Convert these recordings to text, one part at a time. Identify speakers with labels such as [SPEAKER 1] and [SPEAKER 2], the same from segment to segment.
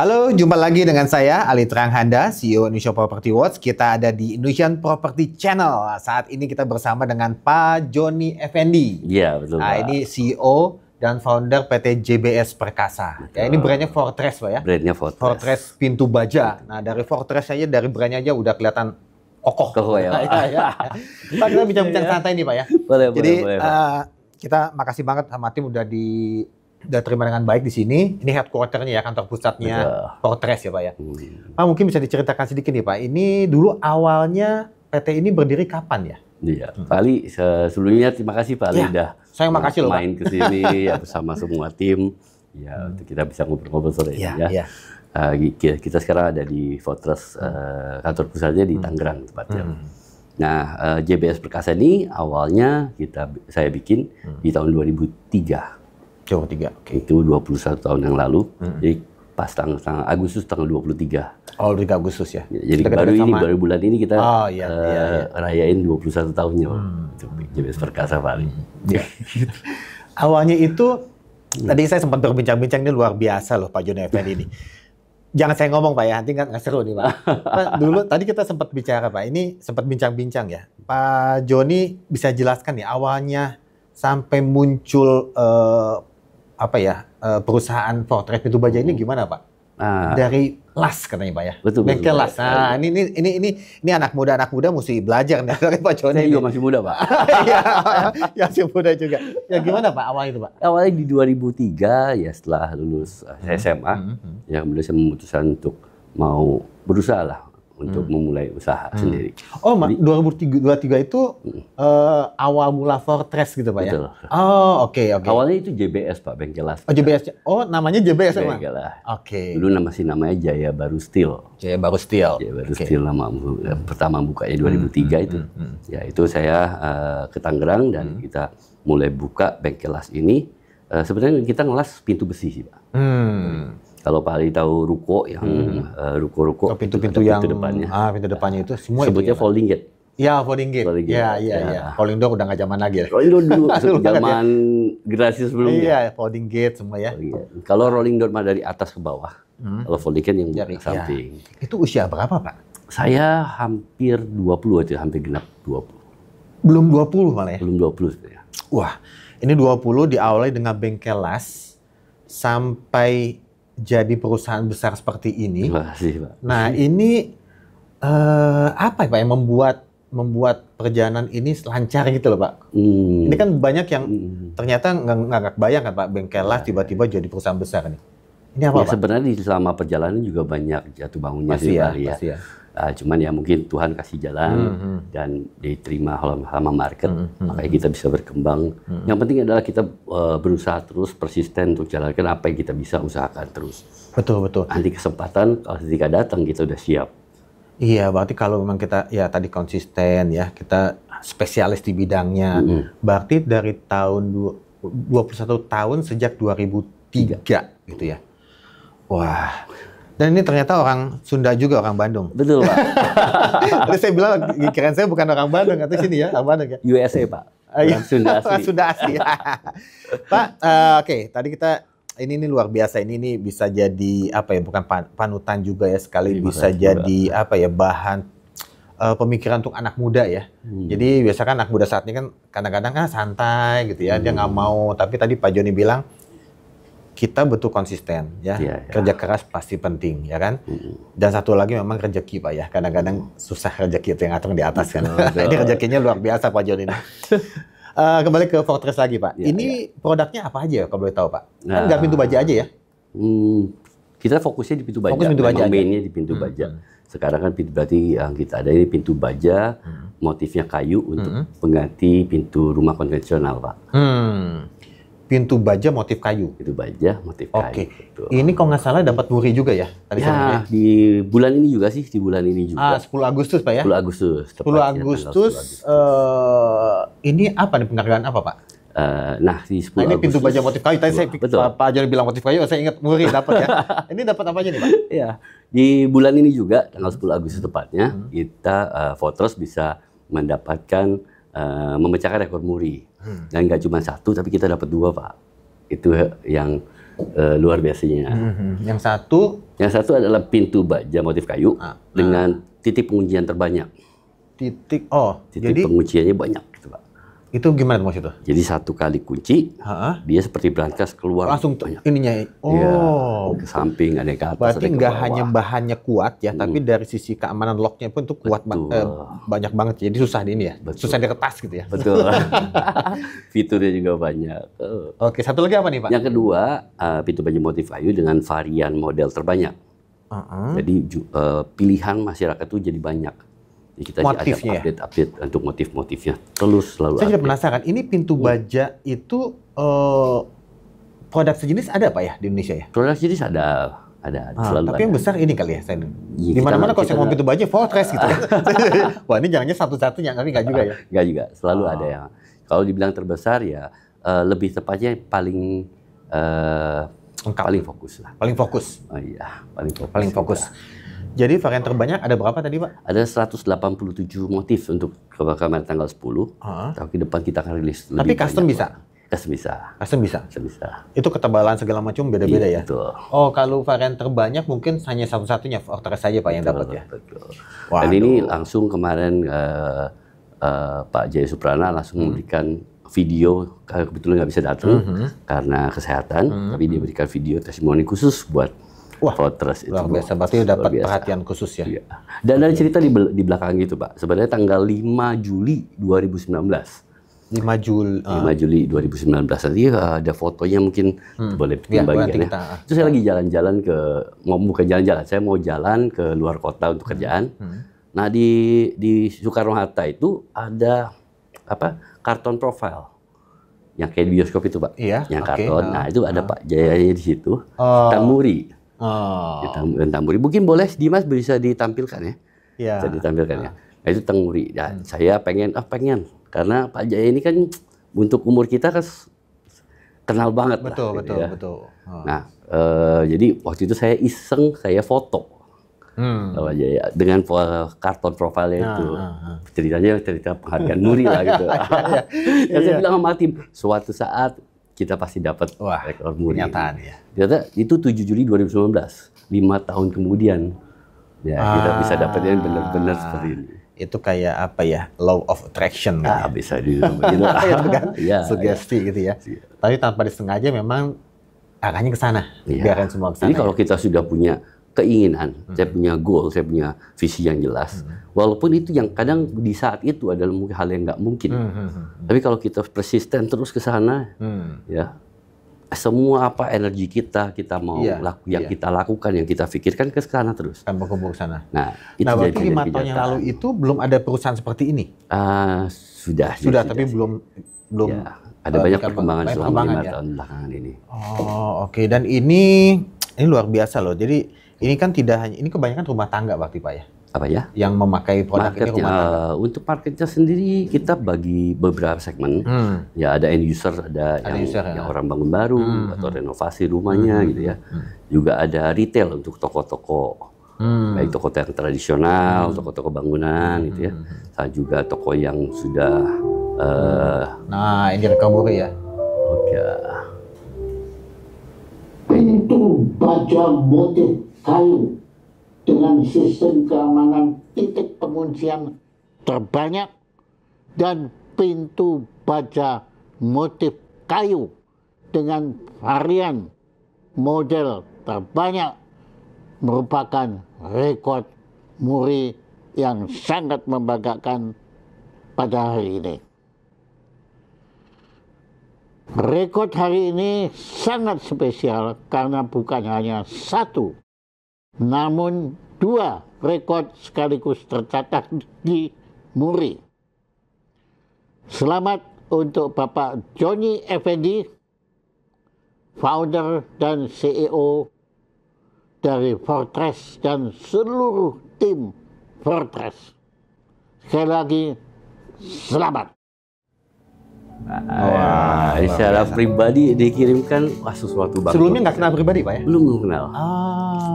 [SPEAKER 1] Halo, jumpa lagi dengan saya Ali Tranghanda, CEO Indonesia Property Watch. Kita ada di Indonesian Property Channel. Saat ini kita bersama dengan Pak Joni Effendi.
[SPEAKER 2] Iya, betul,
[SPEAKER 1] Nah,
[SPEAKER 2] Pak.
[SPEAKER 1] ini CEO dan founder PT JBS Perkasa. Ya, ini brandnya Fortress, Pak ya.
[SPEAKER 2] Brandnya Fortress.
[SPEAKER 1] Fortress pintu baja. Nah, dari Fortress aja, dari brandnya aja udah kelihatan kokoh.
[SPEAKER 2] Kokoh ya, Pak.
[SPEAKER 1] Pak, kita bincang-bincang santai nih, Pak ya.
[SPEAKER 2] Boleh,
[SPEAKER 1] Jadi,
[SPEAKER 2] boleh, Pak.
[SPEAKER 1] kita makasih banget sama tim udah terima dengan baik di sini. Ini headquarter-nya ya, kantor pusatnya Fortress ya Pak ya. Pak, mungkin bisa diceritakan sedikit nih Pak. Ini dulu awalnya PT ini berdiri kapan ya?
[SPEAKER 2] Iya, Pak Ali, sebelumnya terima kasih Pak Ali udah
[SPEAKER 1] saya makasih loh, Pak.
[SPEAKER 2] main ke sini ya bersama semua tim. Ya, untuk kita bisa ngobrol-ngobrol sore ini ya.
[SPEAKER 1] Iya.
[SPEAKER 2] Kita sekarang ada di Fortress, kantor pusatnya di Tangerang tepatnya. Nah, JBS Perkasa ini awalnya saya bikin di tahun 2003.
[SPEAKER 1] Jawa 3, oke.
[SPEAKER 2] Itu 21 tahun yang lalu. Jadi pas tanggal Agustus tanggal 23.
[SPEAKER 1] Oh, 3 Agustus ya.
[SPEAKER 2] Jadi baru bulan ini kita rayain 21 tahunnya untuk JBS Perkasa Pak Ali.
[SPEAKER 1] Iya. Awalnya itu tadi saya sempat berbincang-bincang, ini luar biasa loh Pak Joni Effendi ini. Jangan saya ngomong Pak ya, nanti nggak seru nih Pak. Pak. Dulu tadi kita sempat bicara Pak, ini sempat bincang-bincang ya. Pak Joni bisa jelaskan nih awalnya sampai muncul perusahaan Fortress pintu baja ini gimana Pak? Dari las katanya Pak ya.
[SPEAKER 2] Betul.
[SPEAKER 1] Bengkel las. Nah, ini anak muda mesti belajar nih dari Pak Joni.
[SPEAKER 2] Saya juga masih muda Pak.
[SPEAKER 1] Iya, ya masih muda juga. Ya gimana Pak awal itu Pak?
[SPEAKER 2] Awalnya di 2003 ya setelah lulus SMA, ya kemudian saya memutuskan untuk mau berusaha lah untuk memulai usaha sendiri.
[SPEAKER 1] Oh, 2023 itu awal mula Fortress gitu Pak
[SPEAKER 2] Betul.
[SPEAKER 1] ya? Oh, oke.
[SPEAKER 2] Awalnya itu JBS Pak, Bengkel Las.
[SPEAKER 1] Oh, JBS. Oh, namanya JBS Pak?
[SPEAKER 2] Bengkel Las.
[SPEAKER 1] Oke.
[SPEAKER 2] Dulu namanya Jaya Baru Steel.
[SPEAKER 1] Jaya Baru Steel.
[SPEAKER 2] Jaya Baru Steel pertama bukanya 2003 itu. Ya, itu saya ke Tangerang dan kita mulai buka Bengkel Las ini. Sebenarnya kita ngelas pintu besi sih Pak. Kalau Pak Ali tahu ruko yang ruko-ruko,
[SPEAKER 1] pintu-pintu yang
[SPEAKER 2] depannya.
[SPEAKER 1] Pintu depannya itu semua
[SPEAKER 2] sebutnya
[SPEAKER 1] itu,
[SPEAKER 2] folding gate.
[SPEAKER 1] Ya, folding gate. Iya. Folding door udah nggak zaman lagi ya.
[SPEAKER 2] Rolling door dulu zaman generasi sebelumnya.
[SPEAKER 1] Iya, folding gate semua ya.
[SPEAKER 2] Kalau rolling door mah dari atas ke bawah. Kalau folding gate yang dari samping.
[SPEAKER 1] Itu usia berapa Pak?
[SPEAKER 2] Saya hampir 20 aja, hampir genap 20.
[SPEAKER 1] Belum 20 malah ya?
[SPEAKER 2] Belum 20 sebenarnya.
[SPEAKER 1] Wah, ini 20 diawali dengan bengkel las sampai jadi perusahaan besar seperti ini.
[SPEAKER 2] Terima kasih Pak.
[SPEAKER 1] Nah, ini apa Pak yang membuat perjalanan ini lancar gitu loh Pak? Ini kan banyak yang ternyata nggak bayang kan Pak, bengkel las tiba-tiba jadi perusahaan besar nih. Ini apa Pak?
[SPEAKER 2] Sebenarnya selama perjalanan juga banyak jatuh bangunnya sih Pak ya. Cuman ya mungkin Tuhan kasih jalan dan diterima sama market, makanya kita bisa berkembang. Yang penting adalah kita berusaha terus, persisten untuk jalankan apa yang kita bisa usahakan terus.
[SPEAKER 1] Betul.
[SPEAKER 2] Nanti kesempatan kalau ketika datang kita udah siap.
[SPEAKER 1] Iya, berarti kalau memang kita ya tadi konsisten ya, kita spesialis di bidangnya. Berarti dari tahun 21 tahun sejak 2003 gitu ya. Wah. Dan ini ternyata orang Sunda juga, orang Bandung.
[SPEAKER 2] Betul Pak.
[SPEAKER 1] Tadi saya bilang, kirain saya bukan orang Bandung, atau sini ya, orang Bandung ya.
[SPEAKER 2] USA Pak. Orang Sunda asli.
[SPEAKER 1] Sunda asli. Pak, oke, tadi kita ini luar biasa. Ini bisa jadi apa ya? Bukan panutan juga ya sekali, bisa jadi apa ya? Bahan pemikiran untuk anak muda ya. Jadi biasa kan anak muda saat ini kan kadang-kadang santai gitu ya, dia nggak mau. Tapi tadi Pak Joni bilang kita betul konsisten ya. Kerja keras pasti penting ya kan. Dan satu lagi memang rezeki Pak ya. Kadang-kadang susah rezeki itu yang atur di atas kan. Ini rezekinya luar biasa Pak Joni. Kembali ke Fortress lagi Pak. Ini produknya apa aja kalau boleh tahu Pak? Kan nggak pintu baja aja ya?
[SPEAKER 2] Kita fokusnya di pintu baja.
[SPEAKER 1] Fokus pintu baja.
[SPEAKER 2] Mainnya di pintu baja. Sekarang kan berarti yang kita ada ini pintu baja, motifnya kayu untuk pengganti pintu rumah konvensional Pak.
[SPEAKER 1] Pintu baja motif kayu.
[SPEAKER 2] Pintu baja motif kayu.
[SPEAKER 1] Oke. Ini kalau nggak salah dapat muri juga ya? Tadi
[SPEAKER 2] ya, di bulan ini juga sih, di bulan ini juga.
[SPEAKER 1] 10 Agustus Pak ya?
[SPEAKER 2] 10 Agustus.
[SPEAKER 1] 10 Agustus. Ini apa nih, penghargaan apa Pak?
[SPEAKER 2] Nah, di 10
[SPEAKER 1] ini
[SPEAKER 2] Agustus.
[SPEAKER 1] pintu baja motif kayu. Tadi saya Pak Joni bilang motif kayu, saya ingat muri dapat ya. Ini dapat apa aja nih Pak?
[SPEAKER 2] Iya. Di bulan ini juga, tanggal 10 Agustus tepatnya, kita Fortress bisa mendapatkan memecahkan rekor muri. Dan nggak cuma satu, tapi kita dapat 2 Pak. Itu yang luar biasanya.
[SPEAKER 1] Yang
[SPEAKER 2] satu adalah pintu baja motif kayu dengan titik penguncian terbanyak. Titik pengunciannya banyak gitu, Pak.
[SPEAKER 1] Itu gimana maksudnya?
[SPEAKER 2] Jadi satu kali kunci, dia seperti berangkas keluar.
[SPEAKER 1] Langsung
[SPEAKER 2] banyak.
[SPEAKER 1] Ininya.
[SPEAKER 2] Ya, ke samping, ada ke atas.
[SPEAKER 1] Berarti nggak hanya bahannya kuat ya, tapi dari sisi keamanan locknya pun itu kuat banyak banget. Jadi susah di ini ya, susah diretas gitu ya.
[SPEAKER 2] Betul. Fiturnya juga banyak.
[SPEAKER 1] Oke, satu lagi apa nih Pak?
[SPEAKER 2] Yang kedua, pintu baja motif kayu dengan varian model terbanyak. Jadi pilihan masyarakat itu jadi banyak. Jadi kita
[SPEAKER 1] motifnya
[SPEAKER 2] ada update untuk motif-motifnya terus selalu.
[SPEAKER 1] Saya juga penasaran, ini pintu baja itu produk sejenis ada Pak ya di Indonesia ya?
[SPEAKER 2] Produk sejenis ada selalu.
[SPEAKER 1] Tapi yang besar ini kali ya, saya. Di mana-mana kalau saya mau pintu baja Fortress gitu kan. Wah ini jangannya satu-satunya, tapi nggak juga ya?
[SPEAKER 2] Nggak juga, selalu ada yang. Kalau dibilang terbesar ya lebih tepatnya paling fokus lah.
[SPEAKER 1] Paling fokus.
[SPEAKER 2] Oh iya, paling fokus.
[SPEAKER 1] Jadi varian terbanyak ada berapa tadi Pak?
[SPEAKER 2] Ada 187 motif untuk kamera tanggal 10. Tapi ke depan kita akan rilis lebih.
[SPEAKER 1] Tapi custom
[SPEAKER 2] banyak,
[SPEAKER 1] bisa?
[SPEAKER 2] Custom bisa.
[SPEAKER 1] Itu ketebalan segala macam beda-beda ya?
[SPEAKER 2] Betul.
[SPEAKER 1] Oh kalau varian terbanyak mungkin hanya satu-satunya Fortress saja Pak yang dapat ya?
[SPEAKER 2] Betul. Dan ini langsung kemarin Pak Jaya Suprana langsung memberikan video, kebetulan nggak bisa datang karena kesehatan, tapi dia berikan video testimoni khusus buat Fortress itu.
[SPEAKER 1] Luar biasa, berarti dapat perhatian khusus ya.
[SPEAKER 2] Iya. Dan ada cerita di belakang gitu Pak. Sebenarnya tanggal 5 Juli 2019. 5 Juli 2019. Nanti ada fotonya mungkin boleh bagian ya. Itu saya lagi jalan-jalan bukan jalan-jalan, saya mau jalan ke luar kota untuk kerjaan. Nah di Soekarno-Hatta itu ada karton profile. Yang kayak di bioskop itu Pak.
[SPEAKER 1] Iya.
[SPEAKER 2] Yang karton. Nah itu ada Pak Jayanya di situ. Tamburi. Tamburi. Mungkin boleh Dimas bisa ditampilkan ya. Bisa ditampilkan ya. Nah, itu Tamburi. Ya, saya pengen karena Pak Jaya ini kan untuk umur kita kan kenal banget
[SPEAKER 1] betul.
[SPEAKER 2] Nah, jadi waktu itu saya iseng saya foto Pak Jaya dengan karton profilnya itu. Ceritanya cerita penghargaan Muri lah gitu. Dan saya bilang sama tim, suatu saat kita pasti dapat rekor Muri.
[SPEAKER 1] Kenyataan ya.
[SPEAKER 2] Ternyata itu 7 Juli 2019, 5 tahun kemudian ya kita bisa dapetin benar-benar seperti ini.
[SPEAKER 1] Itu kayak apa ya, law of attraction kan?
[SPEAKER 2] Bisa dibilang gitu.
[SPEAKER 1] Sugesti gitu ya. Tapi tanpa disengaja memang arahnya ke sana. Biarkan semua ke sana.
[SPEAKER 2] Jadi kalau kita sudah punya keinginan, saya punya goal, saya punya visi yang jelas. Walaupun itu yang kadang di saat itu adalah mungkin hal yang nggak mungkin. Tapi kalau kita persisten terus ke sana, ya semua energi kita mau kita lakukan, yang kita pikirkan ke sana terus.
[SPEAKER 1] Kan berkumpul ke sana.
[SPEAKER 2] Nah,
[SPEAKER 1] berarti 5 tahun yang lalu itu belum ada perusahaan seperti ini?
[SPEAKER 2] Sudah,
[SPEAKER 1] tapi belum.
[SPEAKER 2] Ya, ada banyak perkembangan selama 5 tahun belakangan ini.
[SPEAKER 1] Oh, oke. Dan ini luar biasa loh. Jadi ini kan tidak hanya, ini kebanyakan rumah tangga berarti Pak ya?
[SPEAKER 2] Apa ya?
[SPEAKER 1] Yang memakai produk ini rumah tangga.
[SPEAKER 2] Untuk marketnya sendiri kita bagi beberapa segmen. Ya ada end user, ada yang orang bangun baru atau renovasi rumahnya gitu ya. Juga ada retail untuk toko-toko, baik toko yang tradisional, toko-toko bangunan gitu ya. Saya juga toko yang sudah.
[SPEAKER 1] Nah ini rekam buku ya.
[SPEAKER 2] Oke.
[SPEAKER 3] Pintu baja motif kayu dengan sistem keamanan titik penguncian terbanyak dan pintu baja motif kayu dengan varian model terbanyak merupakan rekor Muri yang sangat membanggakan pada hari ini. Rekor hari ini sangat spesial karena bukan hanya satu, namun 2 rekor sekaligus tercatat di Muri. Selamat untuk Bapak Joni Effendi, founder dan CEO dari Fortress dan seluruh tim Fortress. Sekali lagi, selamat.
[SPEAKER 2] Secara pribadi dikirimkan sesuatu banget.
[SPEAKER 1] Sebelumnya nggak kenal pribadi Pak ya?
[SPEAKER 2] Belum kenal.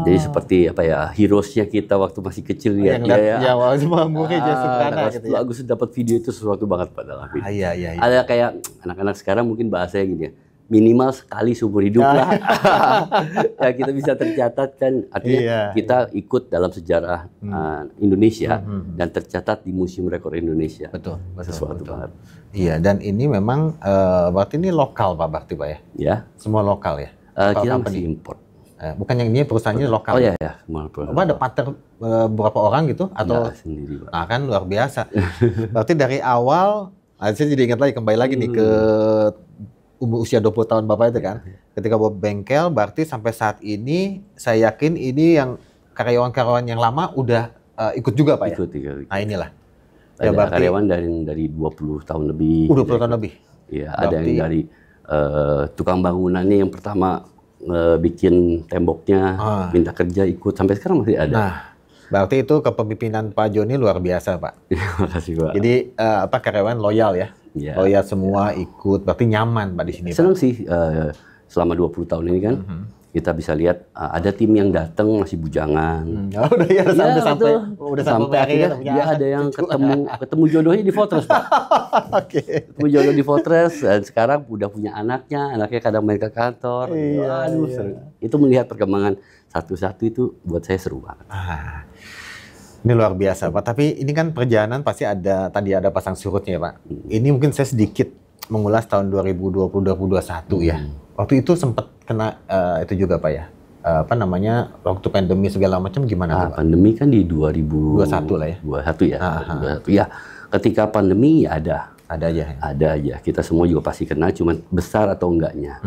[SPEAKER 2] Jadi seperti apa ya, heroesnya kita waktu masih kecil ya.
[SPEAKER 1] Ya semua Muri Jaya Suprana gitu ya.
[SPEAKER 2] Agus dapat video itu sesuatu banget pada dalam video.
[SPEAKER 1] Iya.
[SPEAKER 2] Ada kayak anak-anak sekarang mungkin bahasanya gini ya. minimal sekali seumur hidup lah. Ya, kita bisa tercatat kan, artinya kita ikut dalam sejarah Indonesia dan tercatat di Museum Rekor Indonesia.
[SPEAKER 1] Betul.
[SPEAKER 2] Sesuatu banget.
[SPEAKER 1] Iya, dan ini memang berarti ini lokal Pak Bakti Pak ya?
[SPEAKER 2] Ya.
[SPEAKER 1] Semua lokal ya?
[SPEAKER 2] Kita masih import.
[SPEAKER 1] Bukan yang ini perusahaannya lokal.
[SPEAKER 2] Oh iya ya,
[SPEAKER 1] Apa ada partner berapa orang gitu atau
[SPEAKER 2] sendiri, Pak.
[SPEAKER 1] Nah, kan luar biasa. Berarti dari awal saya jadi ingat lagi kembali lagi nih ke usia 20 tahun Bapak itu kan. Ketika bawa bengkel berarti sampai saat ini saya yakin ini yang karyawan-karyawan yang lama udah ikut juga Pak ya.
[SPEAKER 2] Ikut.
[SPEAKER 1] Nah, inilah.
[SPEAKER 2] Ada berarti karyawan dari 20 tahun lebih.
[SPEAKER 1] 20 tahun lebih.
[SPEAKER 2] Iya, ada yang dari tukang bangunannya yang pertama bikin temboknya, minta kerja ikut sampai sekarang masih ada.
[SPEAKER 1] Nah, berarti itu kepemimpinan Pak Joni luar biasa Pak.
[SPEAKER 2] Terima kasih Pak.
[SPEAKER 1] Jadi karyawan loyal ya, loyal semua ikut, berarti nyaman Pak di sini.
[SPEAKER 2] Senang sih selama 20 tahun ini kan. Kita bisa lihat ada tim yang datang masih bujangan. Udah sampai akhirnya dia ada yang ketemu jodohnya di Fortress Pak. Ketemu jodoh di Fortress dan sekarang udah punya anaknya kadang main ke kantor. Aduh, seru. Itu melihat perkembangan satu-satu itu buat saya seru banget.
[SPEAKER 1] Ini luar biasa Pak. Tapi ini kan perjalanan pasti ada pasang surutnya Pak. Ini mungkin saya sedikit mengulas tahun 2020-2021 ya. Waktu itu sempat kena itu juga Pak ya. Waktu pandemi segala macam gimana Pak?
[SPEAKER 2] Pandemi kan di 2021
[SPEAKER 1] lah ya.
[SPEAKER 2] 21 ya. 21 ya. Ketika pandemi ada aja. Ada aja. Kita semua juga pasti kena, cuman besar atau enggaknya.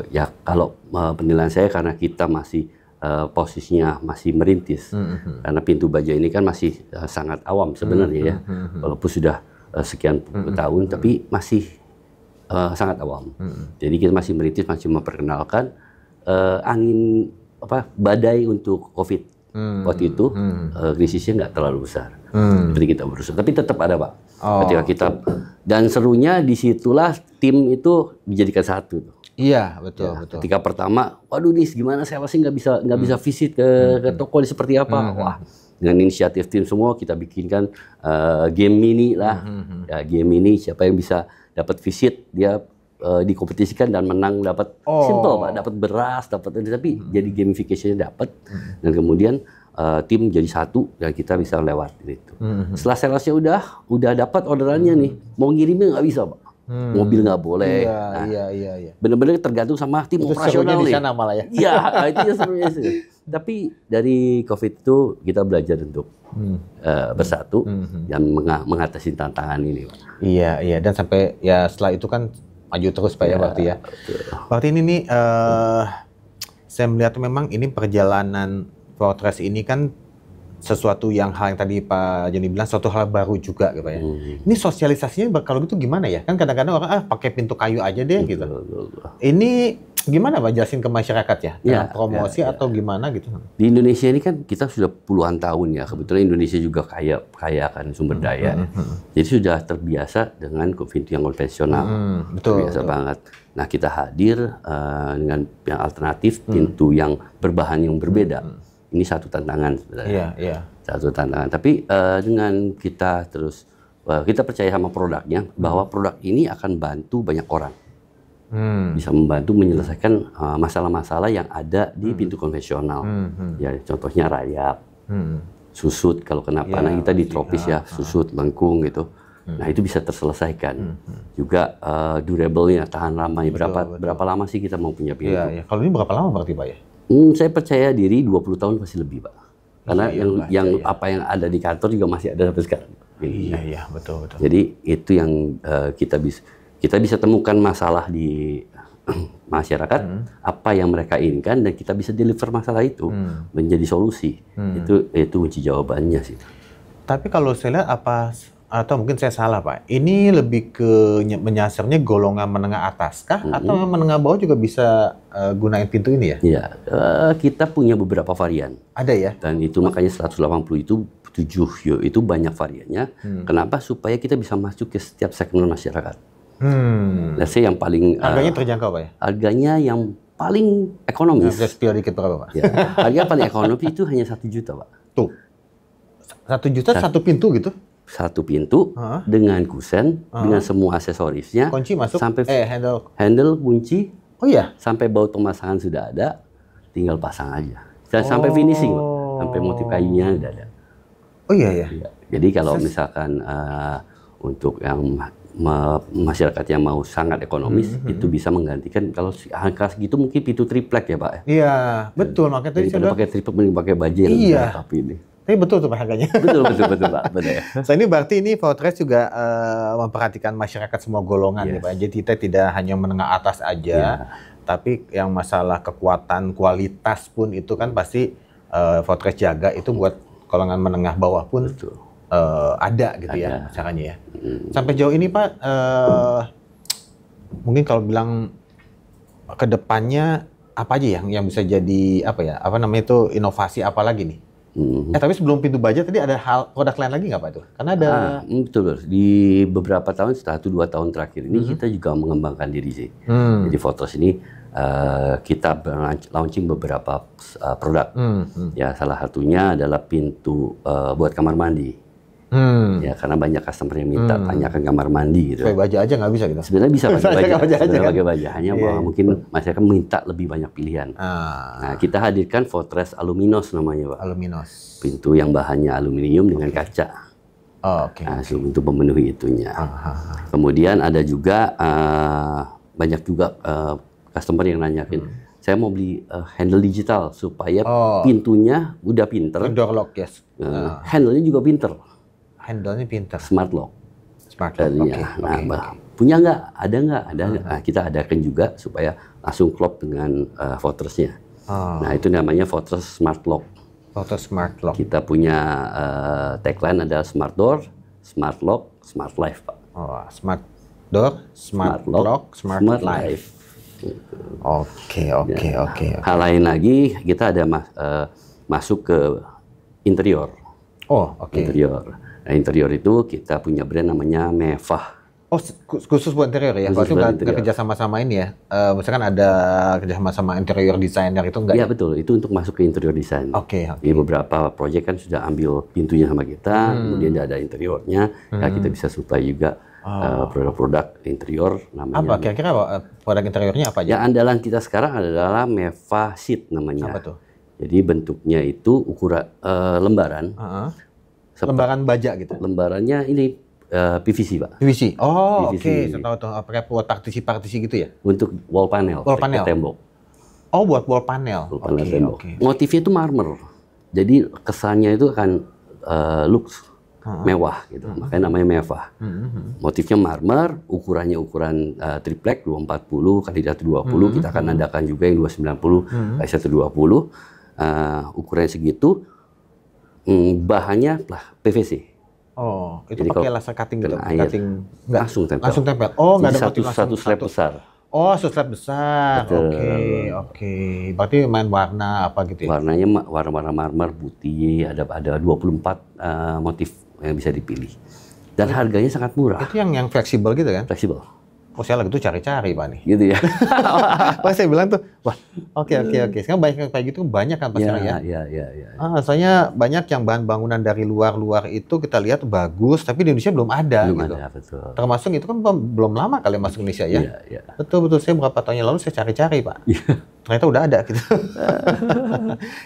[SPEAKER 2] Ya kalau penilaian saya karena kita masih posisinya masih merintis. Karena pintu baja ini kan masih sangat awam sebenarnya ya. Walaupun sudah sekian tahun tapi masih sangat awam. Jadi kita masih merintis, masih memperkenalkan angin badai untuk COVID. Waktu itu krisisnya nggak terlalu besar. Seperti kita berusaha, tapi tetap ada Pak. Ketika kita dan serunya disitulah tim itu dijadikan satu.
[SPEAKER 1] Iya betul.
[SPEAKER 2] Ketika pertama, waduh nih gimana saya pasti nggak bisa visit ke toko seperti apa. Wah, dengan inisiatif tim semua kita bikinkan game mini lah. Ya, game mini siapa yang bisa dapat visit dia dikompetisikan dan menang dapat simple Pak, dapat beras, tapi jadi gamification-nya dapat dan kemudian tim jadi satu dan kita bisa lewat itu. Setelah salesnya udah dapat orderannya nih, mau ngirimnya nggak bisa Pak. Mobil nggak boleh.
[SPEAKER 1] Iya.
[SPEAKER 2] Benar-benar tergantung sama tim
[SPEAKER 1] itu
[SPEAKER 2] operasional nih.
[SPEAKER 1] Di sana malah ya.
[SPEAKER 2] Iya, itu yang serunya sih. Tapi dari COVID itu kita belajar untuk bersatu dan mengatasi tantangan ini Pak.
[SPEAKER 1] Iya. Dan sampai ya setelah itu kan maju terus Pak ya berarti ya. Berarti ini nih saya melihat memang ini perjalanan Fortress ini kan sesuatu hal yang tadi Pak Joni bilang suatu hal baru juga gitu Pak ya. Ini sosialisasinya kalau gitu gimana ya? Kan kadang-kadang orang pakai pintu kayu aja deh gitu. Ini gimana Pak jelasin ke masyarakat ya? Promosi atau gimana gitu?
[SPEAKER 2] Di Indonesia ini kan kita sudah puluhan tahun ya. Kebetulan Indonesia juga kaya akan sumber daya. Jadi sudah terbiasa dengan pintu yang konvensional. Terbiasa banget. Nah kita hadir dengan yang alternatif, pintu yang berbahan yang berbeda. Ini satu tantangan sebenarnya. Satu tantangan. Tapi dengan kita terus kita percaya sama produknya bahwa produk ini akan bantu banyak orang. Bisa membantu menyelesaikan masalah-masalah yang ada di pintu konvensional. Ya contohnya rayap, susut kalau kena panas kita di tropis ya, susut, lengkung gitu. Nah itu bisa terselesaikan. Juga durable-nya, tahan lama. Berapa lama sih kita mau punya pintu?
[SPEAKER 1] Kalau ini berapa lama berarti Pak ya?
[SPEAKER 2] Saya percaya diri 20 tahun pasti lebih Pak. Karena apa yang ada di kantor juga masih ada sampai sekarang.
[SPEAKER 1] Iya, betul.
[SPEAKER 2] Jadi itu yang kita bisa temukan masalah di masyarakat, apa yang mereka inginkan dan kita bisa deliver masalah itu menjadi solusi. Itu kunci jawabannya sih.
[SPEAKER 1] Tapi kalau saya lihat atau mungkin saya salah Pak, ini lebih ke menyasarnya golongan menengah atas kah? Atau menengah bawah juga bisa gunain pintu ini ya?
[SPEAKER 2] Iya, kita punya beberapa varian.
[SPEAKER 1] Ada ya?
[SPEAKER 2] Dan itu makanya 180 itu 7 itu banyak variannya. Kenapa? Supaya kita bisa masuk ke setiap segmen masyarakat. Let's say yang paling...
[SPEAKER 1] Harganya terjangkau Pak ya?
[SPEAKER 2] Harganya yang paling ekonomis.
[SPEAKER 1] Bisa spill dikit berapa Pak?
[SPEAKER 2] Ya, harga paling ekonomis itu hanya 1 juta Pak.
[SPEAKER 1] Tuh, 1 juta satu pintu gitu?
[SPEAKER 2] satu pintu dengan kusen, dengan semua aksesorisnya.
[SPEAKER 1] Kunci masuk,
[SPEAKER 2] sampai
[SPEAKER 1] handle,
[SPEAKER 2] kunci.
[SPEAKER 1] Oh iya?
[SPEAKER 2] Sampai baut pemasangan sudah ada, tinggal pasang aja. Sampai finishing, sampai motif kayunya udah ada.
[SPEAKER 1] Oh iya ya.
[SPEAKER 2] Jadi kalau misalkan untuk yang masyarakat yang mau sangat ekonomis, itu bisa menggantikan. Kalau angka segitu mungkin pintu triplek ya Pak.
[SPEAKER 1] Iya, betul. Makanya tadi
[SPEAKER 2] saya pakai triplek mending pakai baja.
[SPEAKER 1] Iya.
[SPEAKER 2] Tapi ini.
[SPEAKER 1] Tapi betul tuh harganya.
[SPEAKER 2] Betul Pak. Betul ya.
[SPEAKER 1] So ini berarti ini Fortress juga memperhatikan masyarakat semua golongan nih Pak. Jadi kita tidak hanya menengah atas aja, tapi yang masalah kekuatan kualitas pun itu kan pasti Fortress jaga itu buat golongan menengah bawah pun ada gitu ya caranya ya. Sampai jauh ini Pak, mungkin kalau bilang ke depannya apa aja yang bisa jadi apa namanya itu inovasi apa lagi nih? Tapi sebelum pintu baja tadi ada produk lain lagi nggak Pak itu? Karena ada
[SPEAKER 2] betul. Di beberapa tahun, 1-2 tahun terakhir ini kita juga mengembangkan diri sih. Jadi Fortress ini kita launching beberapa produk. Ya salah satunya adalah pintu buat kamar mandi. Ya karena banyak customer yang minta tanyakan kamar mandi gitu.
[SPEAKER 1] Pakai baja aja nggak bisa gitu?
[SPEAKER 2] Sebenarnya bisa pakai baja. Hanya mungkin masyarakat minta lebih banyak pilihan. Nah kita hadirkan Fortress Aluminos namanya Pak.
[SPEAKER 1] Aluminos.
[SPEAKER 2] Pintu yang bahannya aluminium dengan kaca. Nah, untuk memenuhi itunya. Kemudian ada juga banyak juga customer yang nanyakin, saya mau beli handle digital supaya pintunya udah pinter.
[SPEAKER 1] Door lock, yes.
[SPEAKER 2] Handle-nya juga pinter.
[SPEAKER 1] Handle-nya pinter.
[SPEAKER 2] Smart lock.
[SPEAKER 1] Smart lock.
[SPEAKER 2] Punya nggak? Ada nggak? Ada. Nah, kita adakan juga supaya langsung klop dengan Fortress-nya. Nah, itu namanya Fortress Smart Lock.
[SPEAKER 1] Fortress Smart Lock.
[SPEAKER 2] Kita punya tagline ada Smart Door, Smart Lock, Smart Life, Pak.
[SPEAKER 1] Smart Door, Smart Lock, Smart Life. Oke.
[SPEAKER 2] Hal lain lagi, kita ada masuk ke interior. Interior. Nah, interior itu kita punya brand namanya Mevah.
[SPEAKER 1] Khusus buat interior ya? Kalau itu nggak kerja sama-sama ini ya? Misalkan ada kerja sama interior designer itu enggak?
[SPEAKER 2] Iya betul, itu untuk masuk ke interior design. Di beberapa proyek kan sudah ambil pintunya sama kita, kemudian ada interiornya, ya kita bisa supply juga produk-produk interior namanya.
[SPEAKER 1] Apa kira-kira produk interiornya apa aja?
[SPEAKER 2] Yang andalan kita sekarang adalah Mevah Sheet namanya.
[SPEAKER 1] Apa tuh?
[SPEAKER 2] Jadi bentuknya itu ukuran lembaran.
[SPEAKER 1] Lembaran baja gitu?
[SPEAKER 2] Lembarannya ini PVC Pak.
[SPEAKER 1] PVC? Oke. Saya tahu tuh, pakai buat partisi-partisi gitu ya?
[SPEAKER 2] Untuk wall panel.
[SPEAKER 1] Wall panel?
[SPEAKER 2] Tembok.
[SPEAKER 1] Buat wall panel?
[SPEAKER 2] Wall panel tembok. Motifnya itu marmer. Jadi kesannya itu akan looks mewah gitu, makanya namanya Mevah. Motifnya marmer, ukurannya ukuran triplek 240 kali 120, kita akan adakan juga yang 290 kali 120. Ukurannya segitu, bahannya PVC.
[SPEAKER 1] Itu pakai laser cutting gitu?
[SPEAKER 2] Langsung tempel.
[SPEAKER 1] Langsung tempel. Nggak ada motif
[SPEAKER 2] satu slab besar.
[SPEAKER 1] Satu slab besar. Oke. Berarti main warna apa gitu ya?
[SPEAKER 2] Warnanya warna-warna marmer, putih, ada 24 motif yang bisa dipilih. Dan harganya sangat murah.
[SPEAKER 1] Itu yang fleksibel gitu kan?
[SPEAKER 2] Fleksibel.
[SPEAKER 1] Saya lagi tuh cari-cari Pak nih.
[SPEAKER 2] Gitu ya.
[SPEAKER 1] Saya bilang tuh, wah, oke. Sekarang banyak kayak gitu banyak kan pasti ya.
[SPEAKER 2] Iya.
[SPEAKER 1] Soalnya banyak yang bahan bangunan dari luar itu kita lihat bagus, tapi di Indonesia belum ada.
[SPEAKER 2] Belum
[SPEAKER 1] gitu.
[SPEAKER 2] ada, betul.
[SPEAKER 1] Termasuk itu kan belum lama kali masuk Indonesia ya.
[SPEAKER 2] Iya.
[SPEAKER 1] Betul. Saya beberapa tahun yang lalu saya cari-cari Pak. Ternyata udah ada gitu.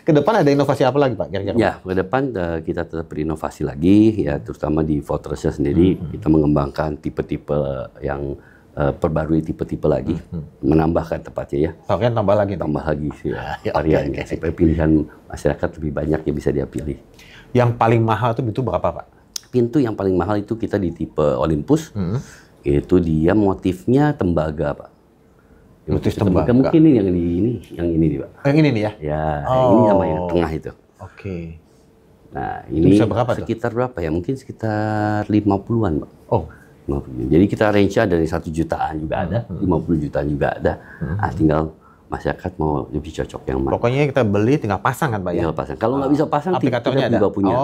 [SPEAKER 1] Ke depan ada inovasi apa lagi Pak kira-kira?
[SPEAKER 2] Ya, ke depan kita tetap berinovasi lagi ya, terutama di Fortress-nya sendiri kita mengembangkan tipe-tipe yang perbarui tipe-tipe lagi, menambahkan tepatnya ya.
[SPEAKER 1] Varian tambah lagi
[SPEAKER 2] sih ya, variannya supaya pilihan masyarakat lebih banyak yang bisa dia pilih.
[SPEAKER 1] Yang paling mahal itu pintu berapa Pak?
[SPEAKER 2] Pintu yang paling mahal itu kita di tipe Olympus, itu dia motifnya tembaga Pak.
[SPEAKER 1] Motif tembaga.
[SPEAKER 2] Mungkin ini yang ini nih Pak.
[SPEAKER 1] Yang ini nih ya?
[SPEAKER 2] Ya, ini sama yang tengah itu.
[SPEAKER 1] Oke.
[SPEAKER 2] Nah, ini
[SPEAKER 1] berapa
[SPEAKER 2] sekitar berapa ya? Mungkin sekitar 50-an Pak.
[SPEAKER 1] 50.
[SPEAKER 2] Jadi kita range dari 1 jutaan juga ada, 50 jutaan juga ada. Tinggal masyarakat mau lebih cocok yang mana.
[SPEAKER 1] Pokoknya kita beli tinggal pasang kan Pak ya?
[SPEAKER 2] Tinggal pasang. Kalau nggak bisa pasang, kita juga punya.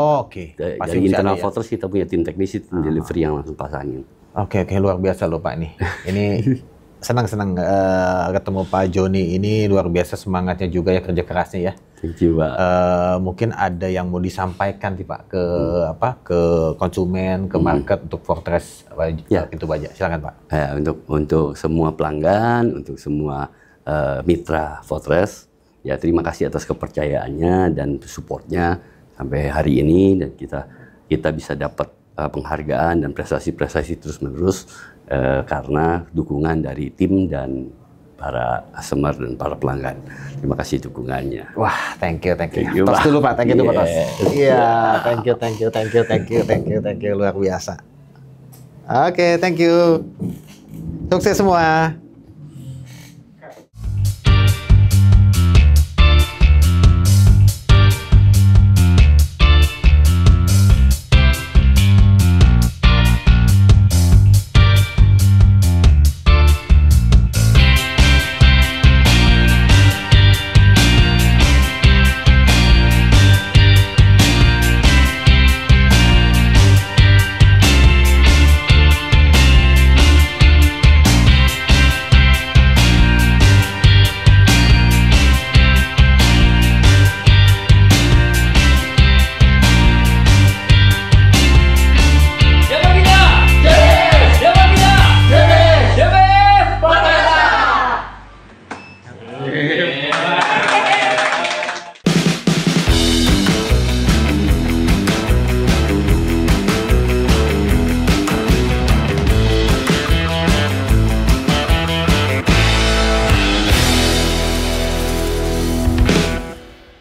[SPEAKER 2] Dari internal Fortress kita punya tim teknisi, tim delivery yang langsung pasangin.
[SPEAKER 1] Oke, luar biasa loh Pak nih. Ini Senang ketemu Pak Joni ini, luar biasa semangatnya juga ya, kerja kerasnya ya.
[SPEAKER 2] Thank you, Pak.
[SPEAKER 1] Mungkin ada yang mau disampaikan nih Pak ke ke konsumen, ke market untuk Fortress itu aja. Silakan Pak.
[SPEAKER 2] Ya, untuk semua pelanggan, untuk semua mitra Fortress, ya terima kasih atas kepercayaannya dan supportnya sampai hari ini, dan kita bisa dapat penghargaan dan prestasi-prestasi terus-menerus karena dukungan dari tim dan para customer dan para pelanggan. Terima kasih dukungannya.
[SPEAKER 1] Wah, thank you. Tos dulu Pak, thank you dulu Pak. Iya, thank you, luar biasa. Oke, thank you. Sukses semua.